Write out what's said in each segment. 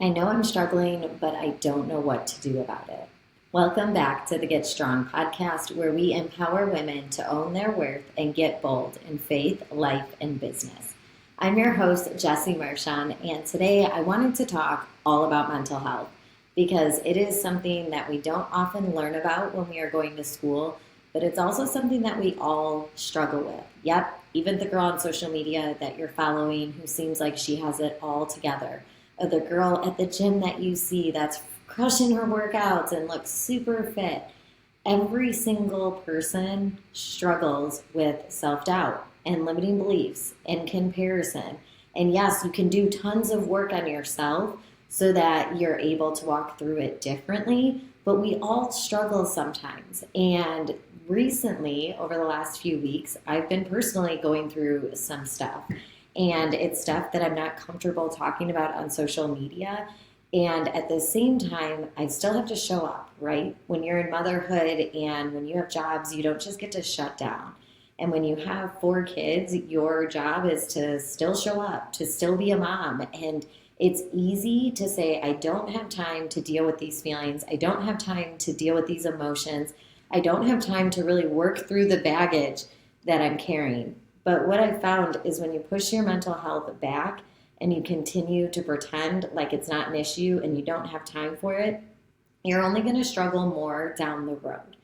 I know I'm struggling, but I don't know what to do about it. Welcome back to the Get Strong podcast, where we empower women to own their worth and get bold in faith, life, and business. I'm your host, Jessie Marchand, and today I wanted to talk all about mental health because it is something that we don't often learn about when we are going to school, but it's also something that we all struggle with. Yep, even the girl on social media that you're following who seems like she has it all together, or the girl at the gym that you see that's crushing her workouts and looks super fit. Every single person struggles with self-doubt and limiting beliefs and comparison. And yes, you can do tons of work on yourself so that you're able to walk through it differently, but we all struggle sometimes. And recently, over the last few weeks, I've been personally going through some stuff. And it's stuff that I'm not comfortable talking about on social media. And at the same time, I still have to show up, right? When you're in motherhood and when you have jobs, you don't just get to shut down. And when you have 4 kids, your job is to still show up, to still be a mom. And it's easy to say, I don't have time to deal with these feelings. I don't have time to deal with these emotions. I don't have time to really work through the baggage that I'm carrying. But what I found is when you push your mental health back and you continue to pretend like it's not an issue and you don't have time for it, you're only going to struggle more down the road.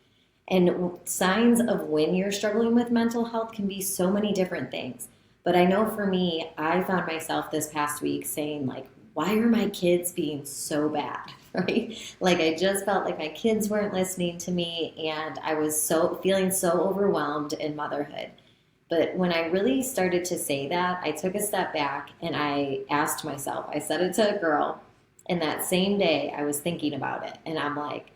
And signs of when you're struggling with mental health can be so many different things. But I know for me, I found myself this past week saying, like, why are my kids being so bad, right? Like, I just felt like my kids weren't listening to me, and I was feeling so overwhelmed in motherhood. But when I really started to say that, I took a step back and I asked myself, I said it to a girl, and that same day I was thinking about it. And I'm like,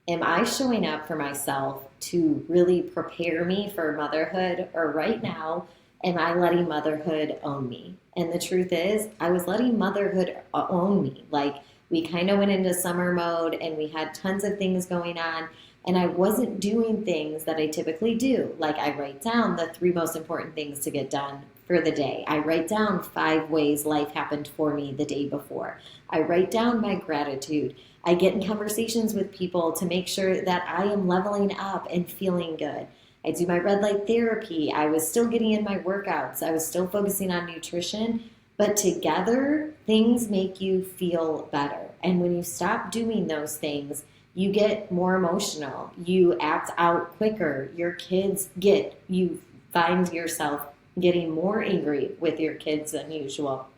am I showing up for myself to really prepare me for motherhood? Or right now, am I letting motherhood own me? And the truth is, I was letting motherhood own me. Like, we kind of went into summer mode and we had tons of things going on. And I wasn't doing things that I typically do. Like, I write down the 3 most important things to get done for the day. I write down 5 ways life happened for me the day before. I write down my gratitude. I get in conversations with people to make sure that I am leveling up and feeling good. I do my red light therapy. I was still getting in my workouts. I was still focusing on nutrition. But together, things make you feel better. And when you stop doing those things, you get more emotional, you act out quicker, you find yourself getting more angry with your kids than usual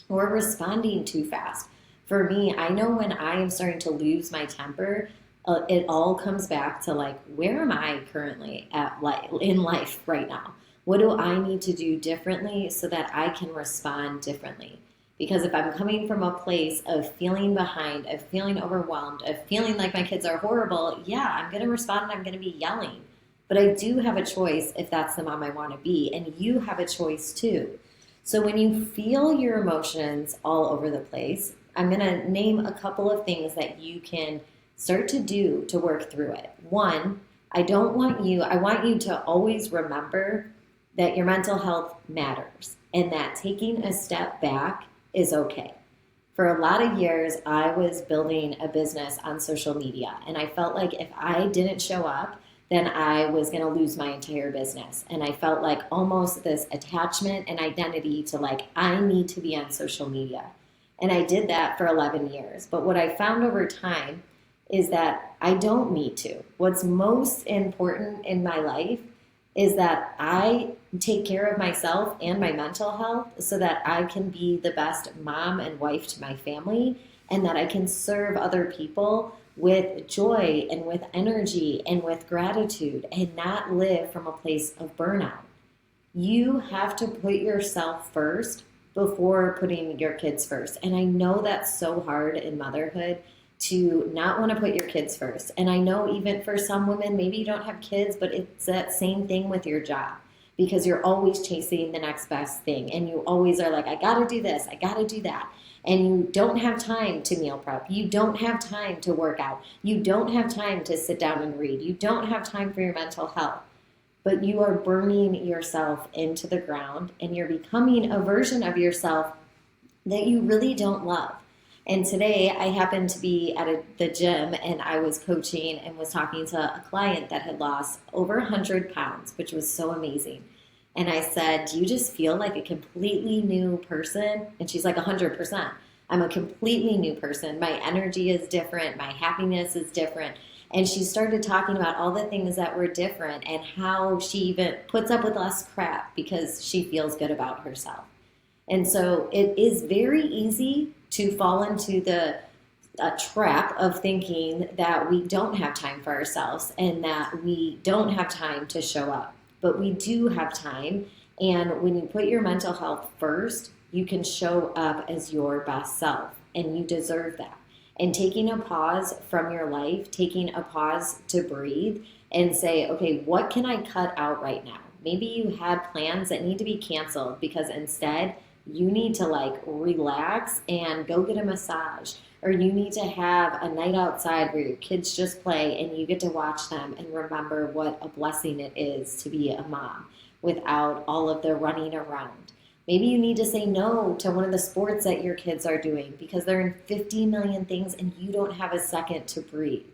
or responding too fast. For me, I know when I am starting to lose my temper, it all comes back to, like, where am I currently in life right now? What do I need to do differently so that I can respond differently? Because if I'm coming from a place of feeling behind, of feeling overwhelmed, of feeling like my kids are horrible, yeah, I'm going to respond and I'm going to be yelling. But I do have a choice if that's the mom I want to be, and you have a choice too. So when you feel your emotions all over the place, I'm going to name a couple of things that you can start to do to work through it. One, I want you to always remember that your mental health matters and that taking a step back is okay. For a lot of years, I was building a business on social media, and I felt like if I didn't show up, then I was going to lose my entire business. And I felt like almost this attachment and identity to, like, I need to be on social media. And I did that for 11 years. But what I found over time is that I don't need to. What's most important in my life is that I take care of myself and my mental health so that I can be the best mom and wife to my family, and that I can serve other people with joy and with energy and with gratitude and not live from a place of burnout. You have to put yourself first before putting your kids first. And I know that's so hard in motherhood, to not want to put your kids first. And I know even for some women, maybe you don't have kids, but it's that same thing with your job, because you're always chasing the next best thing. And you always are like, I got to do this, I got to do that. And you don't have time to meal prep. You don't have time to work out. You don't have time to sit down and read. You don't have time for your mental health. But you are burning yourself into the ground, and you're becoming a version of yourself that you really don't love. And today I happened to be at the gym and I was coaching and was talking to a client that had lost over 100 pounds, which was so amazing. And I said, "Do you just feel like a completely new person?" And she's like, 100%. I'm a completely new person. My energy is different. My happiness is different. And she started talking about all the things that were different and how she even puts up with less crap because she feels good about herself. And so it is very easy to fall into the trap of thinking that we don't have time for ourselves and that we don't have time to show up. But we do have time. And when you put your mental health first, you can show up as your best self, and you deserve that. And taking a pause from your life, taking a pause to breathe and say, okay, what can I cut out right now? Maybe you had plans that need to be canceled because instead you need to like relax and go get a massage, or you need to have a night outside where your kids just play and you get to watch them and remember what a blessing it is to be a mom without all of the running around. Maybe you need to say no to one of the sports that your kids are doing because they're in 50 million things and you don't have a second to breathe.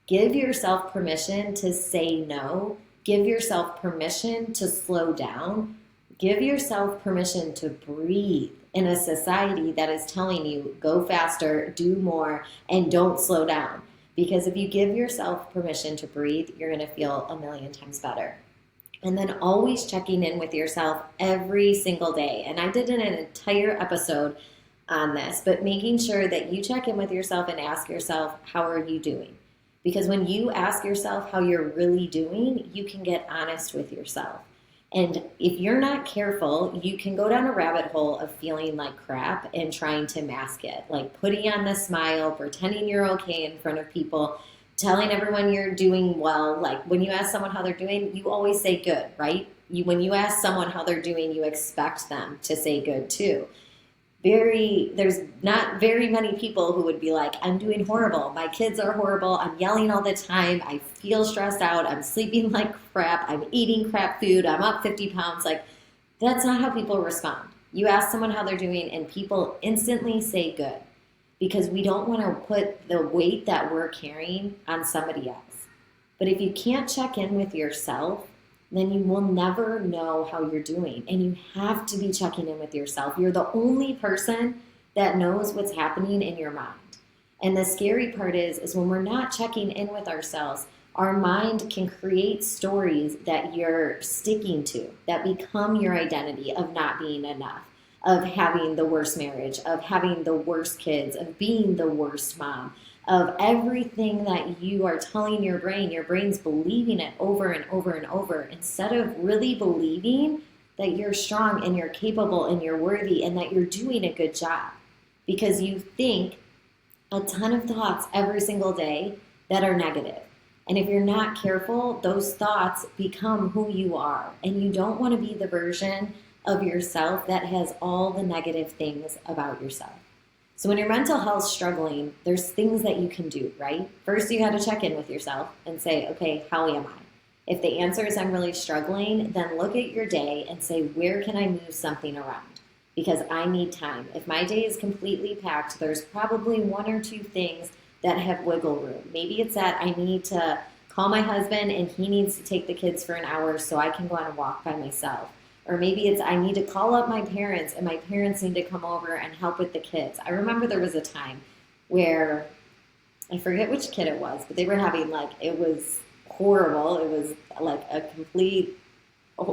Give yourself permission to say no. Give yourself permission to slow down. Give yourself permission to breathe in a society that is telling you go faster, do more, and don't slow down. Because if you give yourself permission to breathe, you're going to feel a million times better. And then always checking in with yourself every single day. And I did an entire episode on this, but making sure that you check in with yourself and ask yourself, how are you doing? Because when you ask yourself how you're really doing, you can get honest with yourself. And if you're not careful, you can go down a rabbit hole of feeling like crap and trying to mask it, like putting on the smile, pretending you're okay in front of people, telling everyone you're doing well. Like when you ask someone how they're doing, you always say good, right? When you ask someone how they're doing, you expect them to say good too. There's not very many people who would be like, I'm doing horrible. My kids are horrible. I'm yelling all the time. I feel stressed out. I'm sleeping like crap. I'm eating crap food. I'm up 50 pounds. Like, that's not how people respond. You ask someone how they're doing and people instantly say good because we don't want to put the weight that we're carrying on somebody else. But if you can't check in with yourself, then you will never know how you're doing. And you have to be checking in with yourself. You're the only person that knows what's happening in your mind. And the scary part is when we're not checking in with ourselves, our mind can create stories that you're sticking to, that become your identity of not being enough, of having the worst marriage, of having the worst kids, of being the worst mom, of everything that you are telling your brain's believing it over and over and over, instead of really believing that you're strong and you're capable and you're worthy and that you're doing a good job. Because you think a ton of thoughts every single day that are negative. And if you're not careful, those thoughts become who you are. And you don't want to be the version of yourself that has all the negative things about yourself. So when your mental health's struggling, there's things that you can do, right? First, you got to check in with yourself and say, okay, how am I? If the answer is I'm really struggling, then look at your day and say, where can I move something around? Because I need time. If my day is completely packed, there's probably one or two things that have wiggle room. Maybe it's that I need to call my husband and he needs to take the kids for an hour so I can go on a walk by myself. Or maybe it's I need to call up my parents and my parents need to come over and help with the kids. I remember there was a time where, I forget which kid it was, but they were having it was horrible. It was like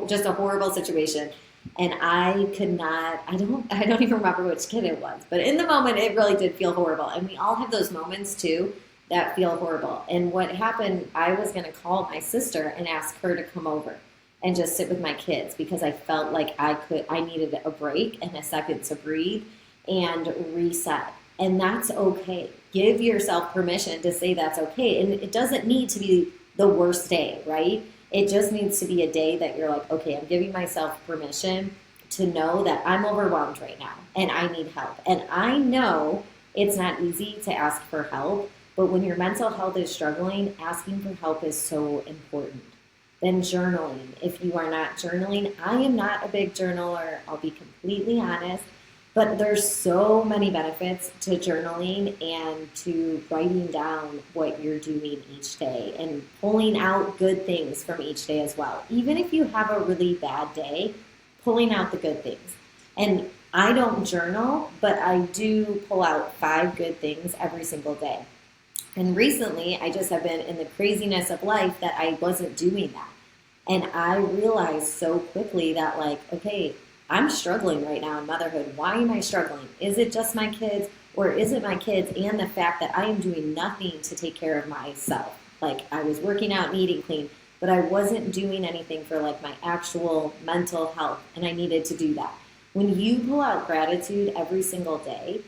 just a horrible situation. And I could not, I don't even remember which kid it was, but in the moment it really did feel horrible. And we all have those moments too that feel horrible. And what happened, I was going to call my sister and ask her to come over and just sit with my kids because I felt like I needed a break and a second to breathe and reset. And that's okay. Give yourself permission to say that's okay. And it doesn't need to be the worst day, right? It just needs to be a day that you're like, okay, I'm giving myself permission to know that I'm overwhelmed right now and I need help. And I know it's not easy to ask for help, but when your mental health is struggling, asking for help is so important. Then journaling. If you are not journaling, I am not a big journaler. I'll be completely honest. But there's so many benefits to journaling and to writing down what you're doing each day and pulling out good things from each day as well. Even if you have a really bad day, pulling out the good things. And I don't journal, but I do pull out 5 good things every single day. And recently, I just have been in the craziness of life that I wasn't doing that. And I realized so quickly that, like, okay, I'm struggling right now in motherhood. Why am I struggling? Is it just my kids, or is it my kids and the fact that I am doing nothing to take care of myself? Like, I was working out and eating clean, but I wasn't doing anything for like my actual mental health, and I needed to do that. When you pull out gratitude every single day,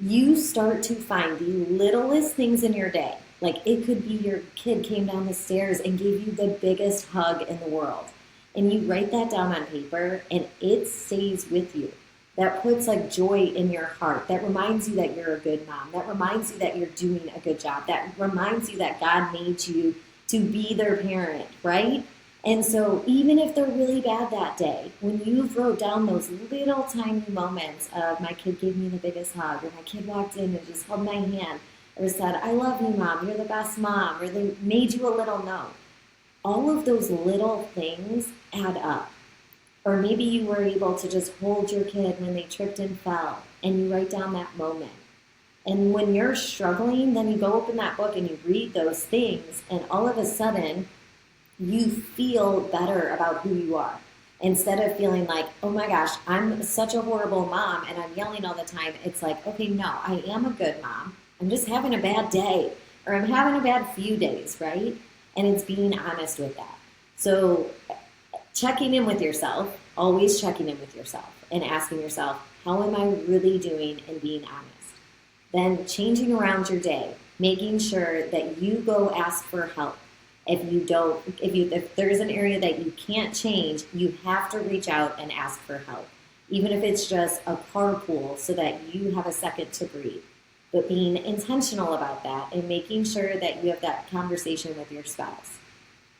you start to find the littlest things in your day. Like, it could be your kid came down the stairs and gave you the biggest hug in the world. And you write that down on paper and it stays with you. That puts like joy in your heart. That reminds you that you're a good mom. That reminds you that you're doing a good job. That reminds you that God made you to be their parent, right? And so even if they're really bad that day, when you wrote down those little tiny moments of my kid gave me the biggest hug, or my kid walked in and just held my hand, or said, I love you, Mom, you're the best mom, or they made you a little note. All of those little things add up. Or maybe you were able to just hold your kid when they tripped and fell, and you write down that moment. And when you're struggling, then you go open that book and you read those things, and all of a sudden, you feel better about who you are. Instead of feeling like, oh my gosh, I'm such a horrible mom and I'm yelling all the time, it's like, okay, no, I am a good mom. I'm just having a bad day, or I'm having a bad few days, right? And it's being honest with that. So checking in with yourself, always checking in with yourself and asking yourself, how am I really doing, and being honest. Then changing around your day, making sure that you go ask for help. If there's an area that you can't change, you have to reach out and ask for help. Even if it's just a carpool so that you have a second to breathe. But being intentional about that and making sure that you have that conversation with your spouse.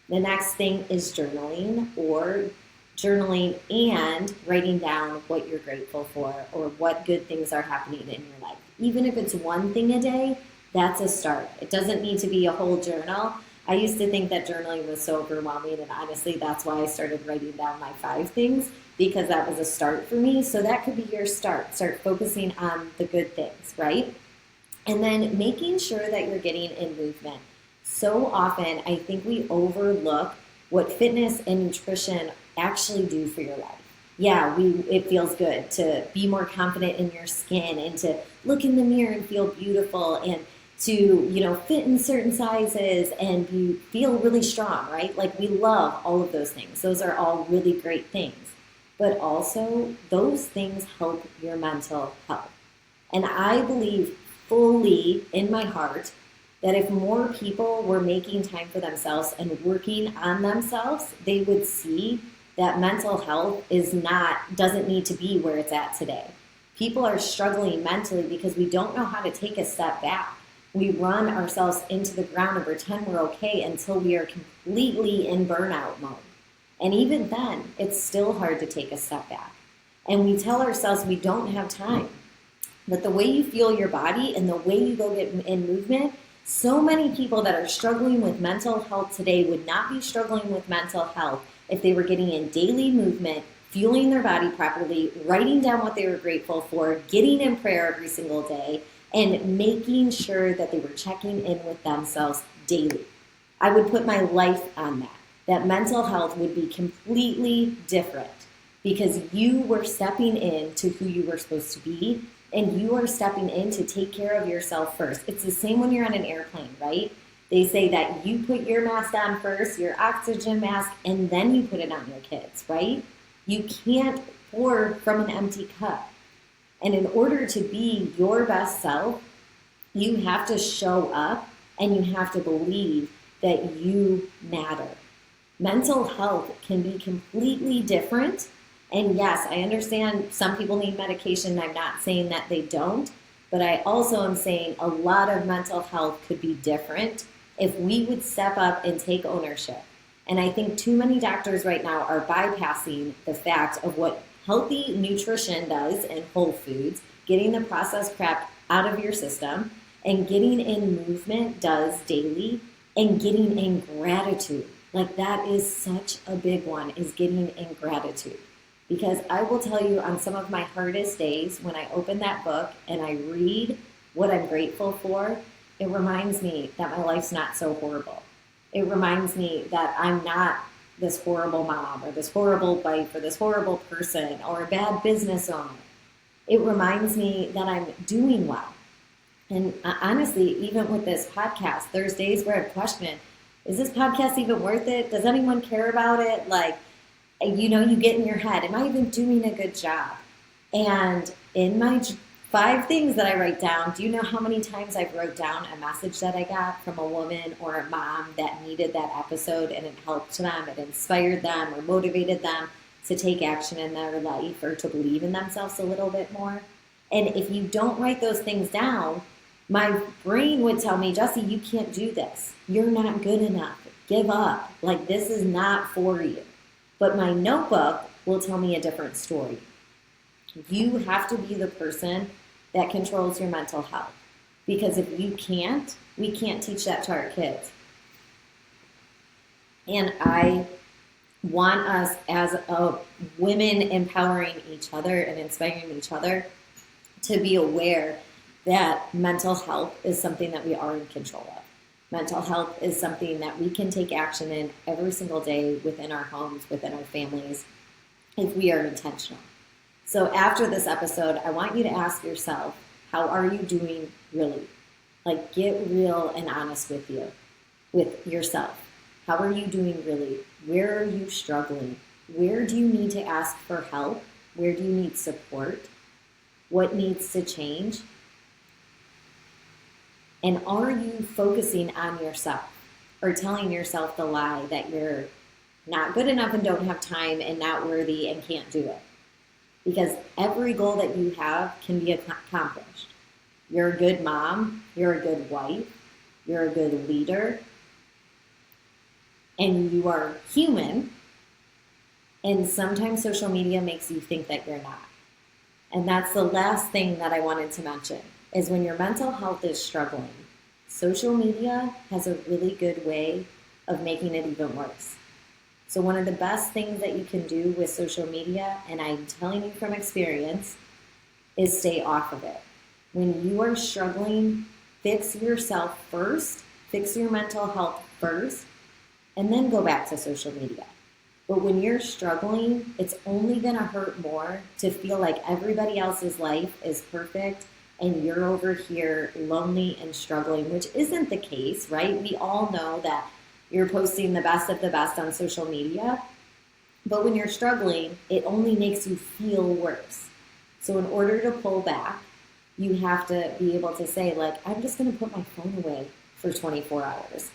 The next thing is journaling and writing down what you're grateful for or what good things are happening in your life. Even if it's one thing a day, that's a start. It doesn't need to be a whole journal. I used to think that journaling was so overwhelming, and honestly, that's why I started writing down my 5 things, because that was a start for me. So that could be your start. Start focusing on the good things, right? And then making sure that you're getting in movement. So often, I think we overlook what fitness and nutrition actually do for your life. Yeah, it feels good to be more confident in your skin and to look in the mirror and feel beautiful and to, fit in certain sizes and you feel really strong, right? Like, we love all of those things. Those are all really great things. But also, those things help your mental health. And I believe fully in my heart that if more people were making time for themselves and working on themselves, they would see that mental health doesn't need to be where it's at today. People are struggling mentally because we don't know how to take a step back. We run ourselves into the ground and pretend we're okay until we are completely in burnout mode. And even then, it's still hard to take a step back. And we tell ourselves we don't have time. But the way you feel your body and the way you go get in movement, so many people that are struggling with mental health today would not be struggling with mental health if they were getting in daily movement, fueling their body properly, writing down what they were grateful for, getting in prayer every single day, and making sure that they were checking in with themselves daily. I would put my life on that mental health would be completely different because you were stepping into who you were supposed to be, and you are stepping in to take care of yourself first. It's the same when you're on an airplane, right? They say that you put your mask on first, your oxygen mask, and then you put it on your kids, right? You can't pour from an empty cup. And in order to be your best self, you have to show up and you have to believe that you matter. Mental health can be completely different. And yes, I understand some people need medication. I'm not saying that they don't, but I also am saying a lot of mental health could be different if we would step up and take ownership. And I think too many doctors right now are bypassing the fact of what healthy nutrition does in whole foods, getting the processed crap out of your system, and getting in movement does daily, and getting in gratitude. Like that is such a big one, is getting in gratitude. Because I will tell you, on some of my hardest days, when I open that book and I read what I'm grateful for, it reminds me that my life's not so horrible. It reminds me that I'm not this horrible mom or this horrible wife or this horrible person or a bad business owner. It reminds me that I'm doing well. And honestly, even with this podcast, there's days where I've questioned, is this podcast even worth it? Does anyone care about it? Like, you get in your head, am I even doing a good job? And in my 5 things that I write down, do you know how many times I've wrote down a message that I got from a woman or a mom that needed that episode, and it helped them, it inspired them or motivated them to take action in their life or to believe in themselves a little bit more? And if you don't write those things down, my brain would tell me, Jesse, you can't do this. You're not good enough. Give up. Like, this is not for you. But my notebook will tell me a different story. You have to be the person that controls your mental health. Because if you can't, we can't teach that to our kids. And I want us as women empowering each other and inspiring each other to be aware that mental health is something that we are in control of. Mental health is something that we can take action in every single day within our homes, within our families, if we are intentional. So after this episode, I want you to ask yourself, how are you doing really? Like, get real and honest with yourself. How are you doing really? Where are you struggling? Where do you need to ask for help? Where do you need support? What needs to change? And are you focusing on yourself or telling yourself the lie that you're not good enough and don't have time and not worthy and can't do it? Because every goal that you have can be accomplished. You're a good mom, you're a good wife, you're a good leader, and you are human. And sometimes social media makes you think that you're not. And that's the last thing that I wanted to mention, is when your mental health is struggling, social media has a really good way of making it even worse. So one of the best things that you can do with social media, and I'm telling you from experience, is stay off of it. When you are struggling, fix yourself first, fix your mental health first, and then go back to social media. But when you're struggling, it's only going to hurt more to feel like everybody else's life is perfect and you're over here lonely and struggling, which isn't the case, right? We all know that you're posting the best of the best on social media. But when you're struggling, it only makes you feel worse. So in order to pull back, you have to be able to say, like, I'm just going to put my phone away for 24 hours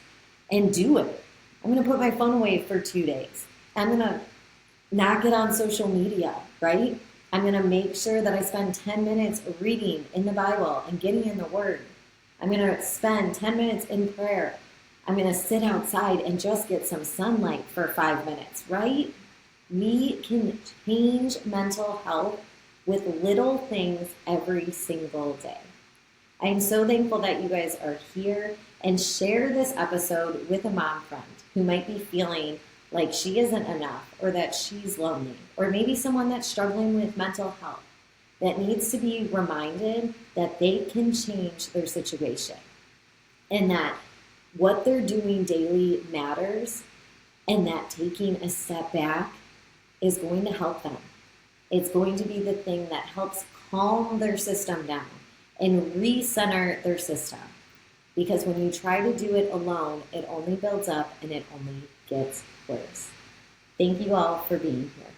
and do it. I'm going to put my phone away for 2 days. I'm going to not get on social media, right? I'm going to make sure that I spend 10 minutes reading in the Bible and getting in the Word. I'm going to spend 10 minutes in prayer. I'm going to sit outside and just get some sunlight for 5 minutes, right? We can change mental health with little things every single day. I am so thankful that you guys are here, and share this episode with a mom friend who might be feeling like she isn't enough, or that she's lonely, or maybe someone that's struggling with mental health that needs to be reminded that they can change their situation and that what they're doing daily matters, and that taking a step back is going to help them. It's going to be the thing that helps calm their system down and recenter their system. Because when you try to do it alone, it only builds up and it only gets worse. Thank you all for being here.